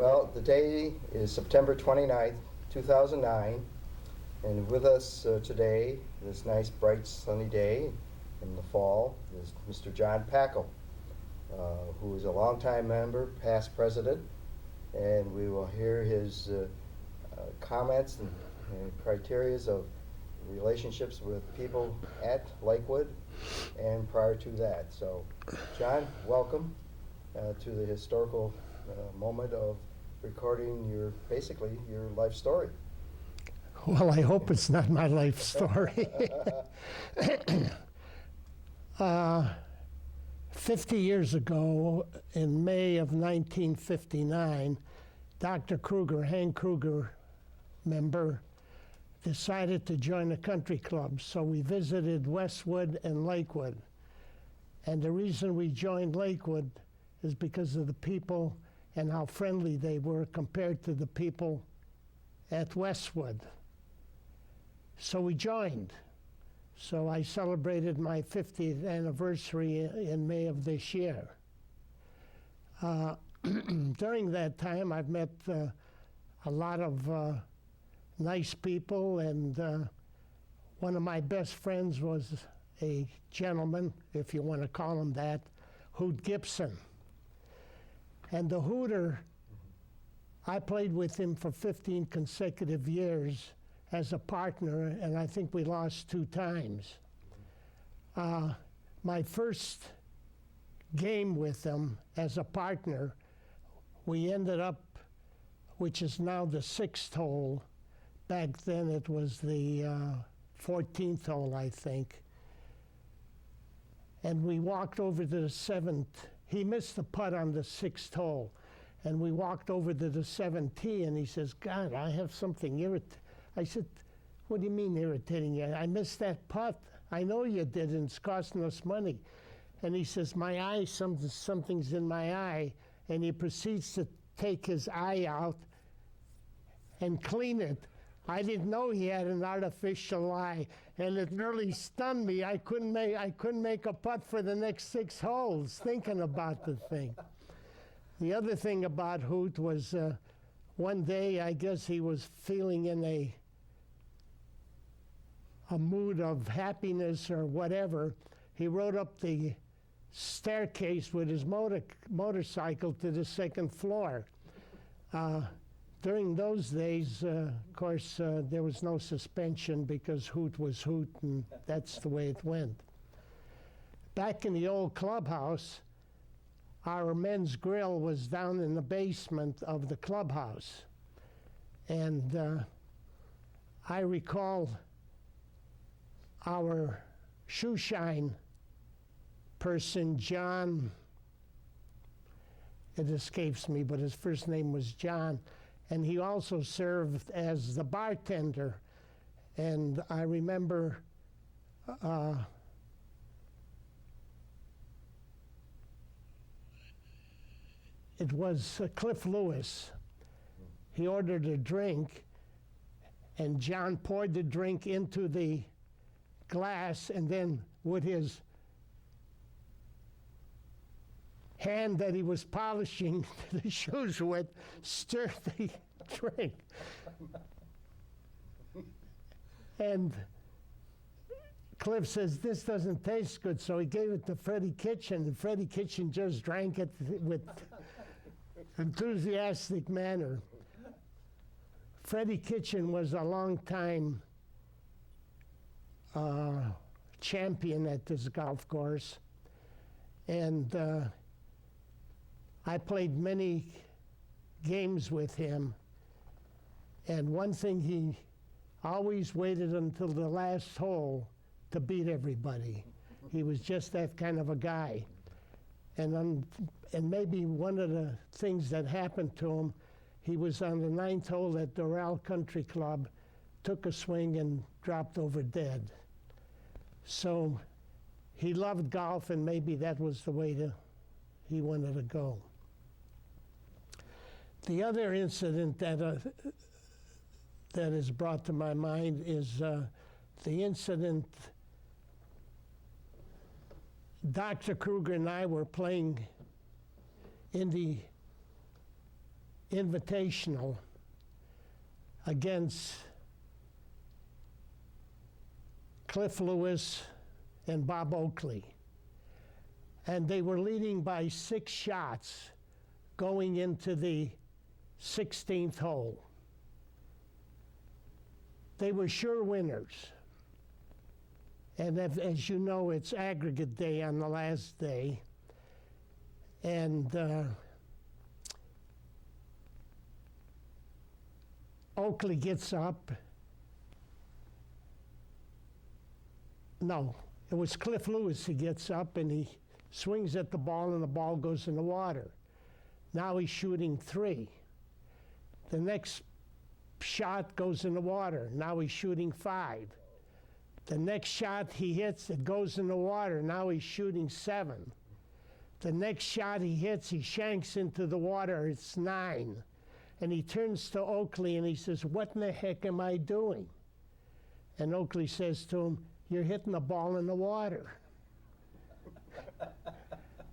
Well, the day is September 29th, 2009, and with us today, this nice, bright, sunny day in the fall, is Mr. John Packal, who is a longtime member, past president, and we will hear his comments and criterias of relationships with people at Lakewood and prior to that. So, John, welcome to the historical moment of recording basically your life story. Well, I hope it's not my life story. 50 years ago, in May of 1959, Dr. Kruger, Hank Kruger, member, decided to join a country club. So we visited Westwood and Lakewood. And the reason we joined Lakewood is because of the people and how friendly they were compared to the people at Westwood. So we joined. So I celebrated my 50th anniversary in May of this year. During that time, I've met a lot of nice people, and one of my best friends was a gentleman, if you want to call him that, Hoot Gibson. And the Hooter, I played with him for 15 consecutive years as a partner, and I think we lost 2 times. My first game with him as a partner, we ended up, which is now the 6th hole. Back then it was the 14th hole, I think. And we walked over to the 7th. He missed the putt on the 6th hole. And we walked over to the 7th tee, and he says, God, I have something irritating. I said, what do you mean irritating you? I missed that putt. I know you did, and it's costing us money. And he says, my eye, something's in my eye. And he proceeds to take his eye out and clean it. I didn't know he had an artificial eye, and it really stunned me. I couldn't make a putt for the next 6 holes thinking about the thing. The other thing about Hoot was one day, I guess he was feeling in a mood of happiness or whatever. He rode up the staircase with his motorcycle to the 2nd floor. During those days, of course, there was no suspension because Hoot was Hoot, and that's the way it went. Back in the old clubhouse, our men's grill was down in the basement of the clubhouse. And I recall our shoe shine person, John, it escapes me, but his first name was John. And he also served as the bartender. And I remember it was Cliff Lewis. He ordered a drink, and John poured the drink into the glass, and then with his hand that he was polishing the shoes with, stirred the drink. And Cliff says, this doesn't taste good, so he gave it to Freddie Kitchen, and Freddie Kitchen just drank it with enthusiastic manner. Freddie Kitchen was a long-time champion at this golf course, and I played many games with him, and one thing, he always waited until the last hole to beat everybody. He was just that kind of a guy. And maybe one of the things that happened to him, he was on the 9th hole at Doral Country Club, took a swing and dropped over dead. So he loved golf, and maybe that was the way he wanted to go. The other incident that is brought to my mind is the incident Dr. Kruger and I were playing in the Invitational against Cliff Lewis and Bob Oakley. And they were leading by 6 shots going into the 16th hole. They were sure winners. And as you know, it's aggregate day on the last day. And Oakley gets up. No, it was Cliff Lewis who gets up and he swings at the ball and the ball goes in the water. Now he's shooting 3. The next shot goes in the water. Now he's shooting 5. The next shot he hits, it goes in the water. Now he's shooting 7. The next shot he hits, he shanks into the water. It's 9. And he turns to Oakley and he says, "What in the heck am I doing?" And Oakley says to him, "You're hitting the ball in the water."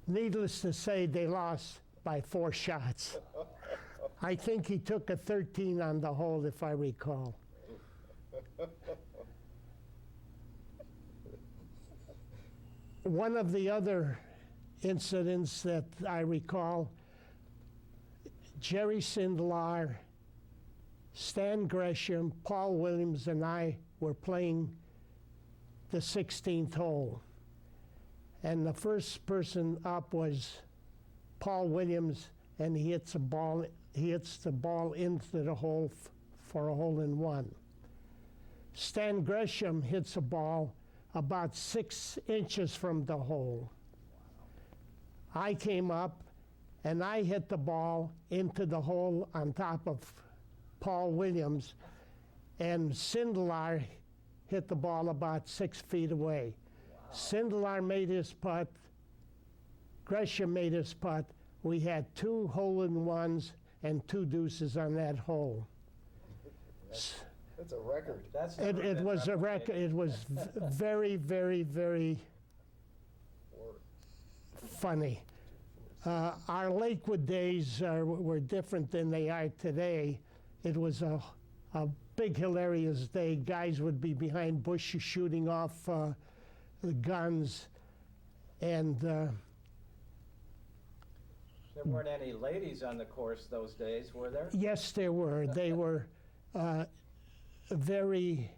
Needless to say, they lost by 4 shots. I think he took a 13 on the hole, if I recall. One of the other incidents that I recall, Jerry Sindelar, Stan Gresham, Paul Williams, and I were playing the 16th hole. And the first person up was Paul Williams, and he hits the ball into the hole for a hole-in-one. Stan Gresham hits a ball about 6 inches from the hole. I came up, and I hit the ball into the hole on top of Paul Williams, and Sindelar hit the ball about 6 feet away. Wow. Sindelar made his putt. Gresham made his putt. We had 2 hole-in-ones and 2 deuces on that hole. That's a record. It was a record. It was very, very, very funny. Our Lakewood days were different than they are today. It was a big, hilarious day. Guys would be behind bushes shooting off the guns, and there weren't any ladies on the course those days, were there? Yes, there were. They were very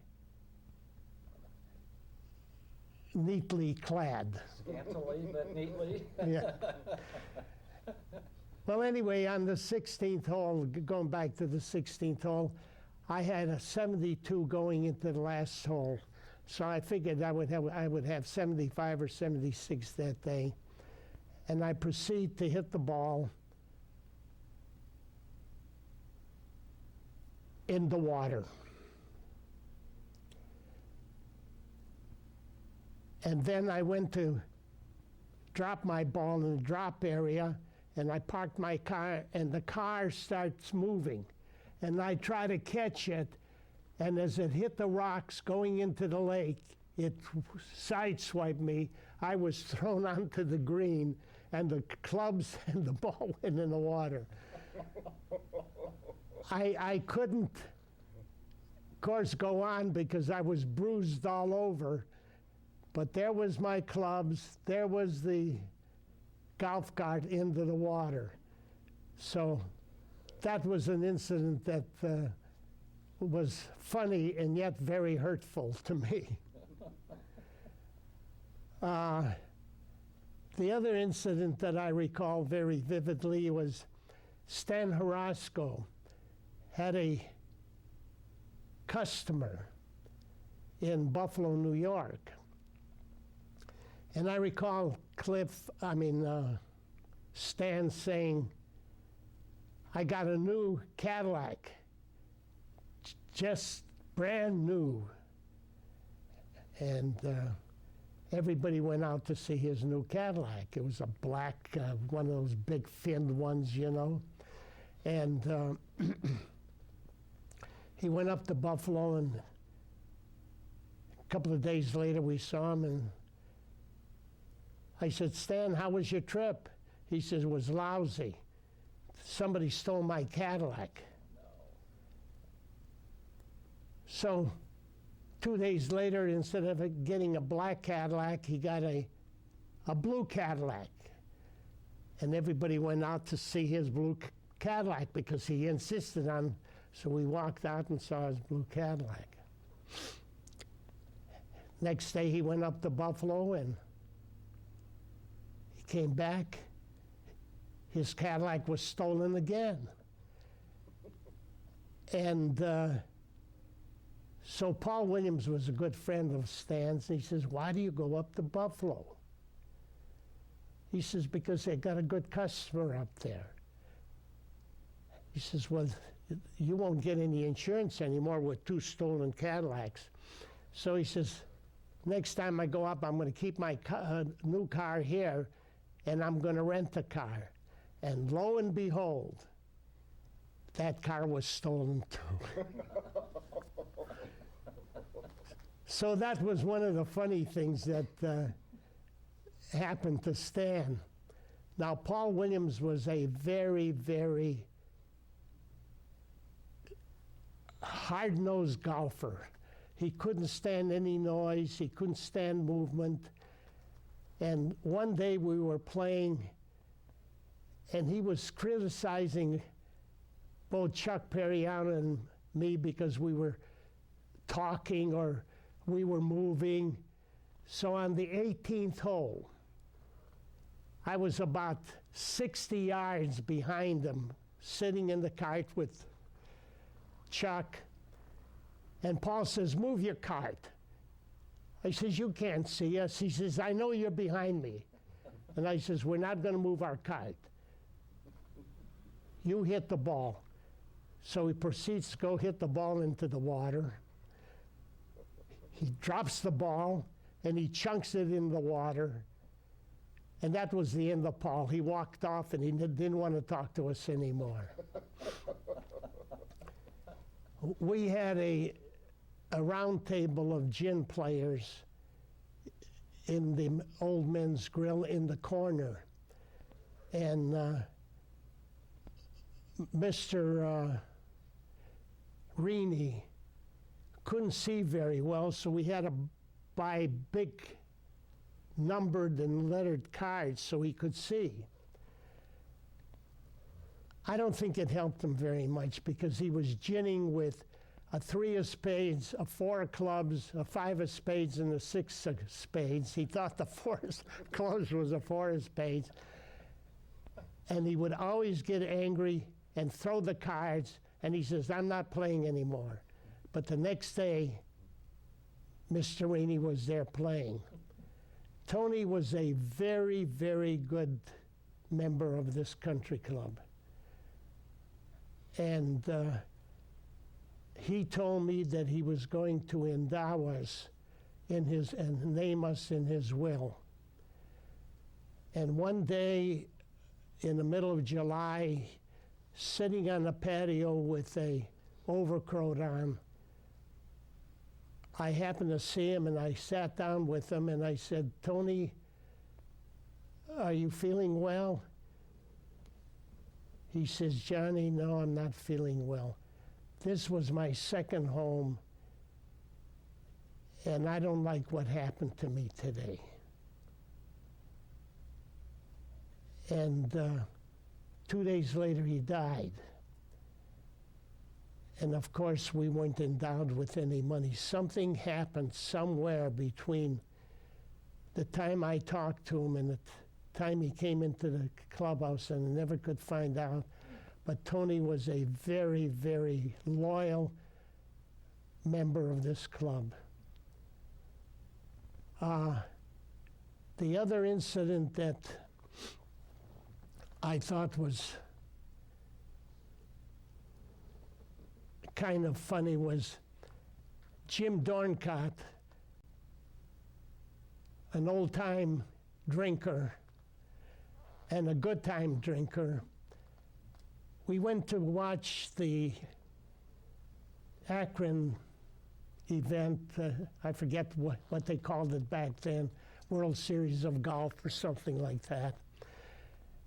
neatly clad. Scantily, but neatly. Yeah. Well, anyway, on the 16th hole, going back to the 16th hole, I had a 72 going into the last hole. So I figured I would have 75 or 76 that day. And I proceed to hit the ball in the water. And then I went to drop my ball in the drop area, and I parked my car, and the car starts moving. And I try to catch it, and as it hit the rocks going into the lake, it sideswiped me. I was thrown onto the green, and the clubs and the ball went in the water. I couldn't, of course, go on because I was bruised all over. But there was my clubs, there was the golf cart into the water. So that was an incident that was funny and yet very hurtful to me. The other incident that I recall very vividly was Stan Harasco had a customer in Buffalo, New York. And I recall Stan saying, "I got a new Cadillac, just brand new." And everybody went out to see his new Cadillac. It was a black, one of those big finned ones, you know. And he went up to Buffalo, and a couple of days later we saw him, and I said, "Stan, how was your trip?" He says, "It was lousy." somebody stole my Cadillac. So 2 days later, instead of getting a black Cadillac, he got a blue Cadillac. And everybody went out to see his blue Cadillac because he insisted on, so we walked out and saw his blue Cadillac. Next day he went up to Buffalo and he came back. His Cadillac was stolen again. And so Paul Williams was a good friend of Stan's, and he says, "Why do you go up to Buffalo?" He says, "Because they got a good customer up there." He says, "Well, you won't get any insurance anymore with 2 stolen Cadillacs." So he says, "Next time I go up, I'm going to keep my new car here, and I'm going to rent a car." And lo and behold, that car was stolen too. So that was one of the funny things that happened to Stan. Now, Paul Williams was a very, very hard-nosed golfer. He couldn't stand any noise. He couldn't stand movement. And one day we were playing, and he was criticizing both Chuck Periano and me because we were talking or we were moving. So on the 18th hole, I was about 60 yards behind him, sitting in the cart with Chuck. And Paul says, "Move your cart." I says, "You can't see us." He says, "I know you're behind me." And I says, "We're not going to move our cart. You hit the ball." So he proceeds to go hit the ball into the water. He drops the ball, and he chunks it in the water. And that was the end of Paul. He walked off, and he didn't want to talk to us anymore. We had a round table of gin players in the old men's grill in the corner. And Mr. Reaney couldn't see very well, so we had to buy big numbered and lettered cards so he could see. I don't think it helped him very much because he was ginning with a 3 of spades, a 4 of clubs, a 5 of spades, and a 6 of spades. He thought the 4 of clubs was a 4 of spades. And he would always get angry and throw the cards, and he says, "I'm not playing anymore." But the next day, Mr. Rainey was there playing. Tony was a very, very good member of this country club. And he told me that he was going to endow us and name us in his will. And one day in the middle of July, sitting on the patio with a overcoat on, I happened to see him, and I sat down with him, and I said, "Tony, are you feeling well?" He says, "Johnny, no, I'm not feeling well. This was my second home, and I don't like what happened to me today." And 2 days later, he died. And of course, we weren't endowed with any money. Something happened somewhere between the time I talked to him and the time he came into the clubhouse, and I never could find out. But Tony was a very, very loyal member of this club. The other incident that I thought was kind of funny was Jim Dorncott, an old-time drinker and a good-time drinker. We went to watch the Akron event, I forget what they called it back then, World Series of Golf or something like that.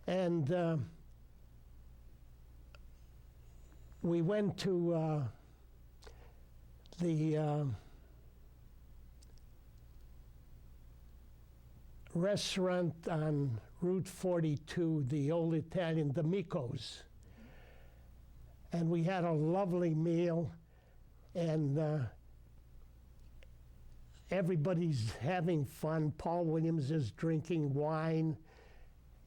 And we went to the restaurant on Route 42, the old Italian, D'Amico's. And we had a lovely meal, and everybody's having fun. Paul Williams is drinking wine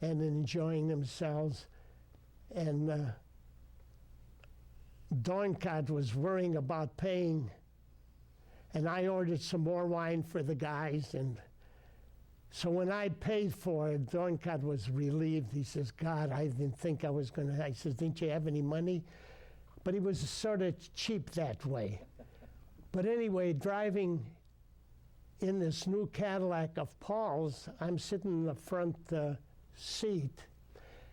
and enjoying themselves. And Dorncott was worrying about paying, and I ordered some more wine for the guys. And so when I paid for it, Dorncott was relieved. He says, God, I didn't think I was going to. I said, didn't you have any money? But he was sort of cheap that way. But anyway, driving in this new Cadillac of Paul's, I'm sitting in the front seat,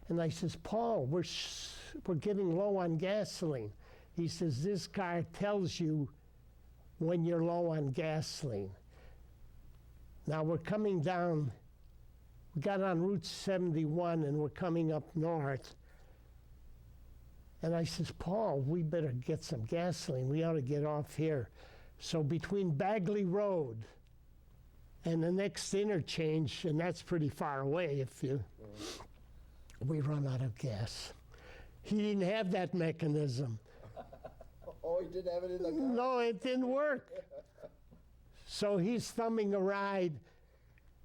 and I says, Paul, we're getting low on gasoline. He says, this car tells you when you're low on gasoline. Now we're coming down, we got on Route 71 and we're coming up north. And I says, Paul, we better get some gasoline. We ought to get off here. So between Bagley Road and the next interchange, and that's pretty far away if you, we run out of gas. He didn't have that mechanism. Oh, he didn't have it in the car? No, it didn't work. So he's thumbing a ride,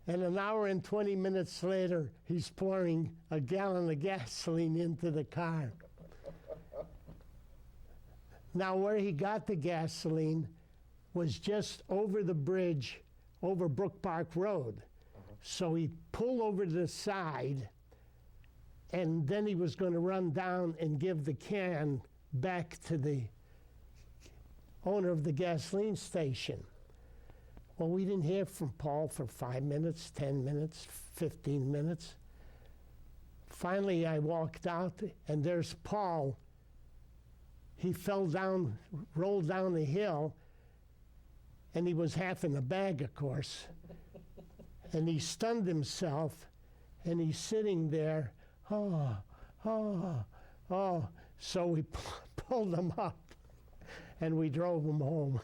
and an hour and 20 minutes later, he's pouring a gallon of gasoline into the car. Now, where he got the gasoline was just over the bridge, over Brook Park Road. So he pulled over to the side, and then he was going to run down and give the can back to the owner of the gasoline station. Well, we didn't hear from Paul for 5 minutes, 10 minutes, 15 minutes. Finally, I walked out, and there's Paul. He fell down, rolled down the hill, and he was half in a bag, of course. And he stunned himself, and he's sitting there, oh. So we pulled him up, and we drove him home.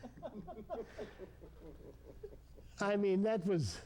I mean, that was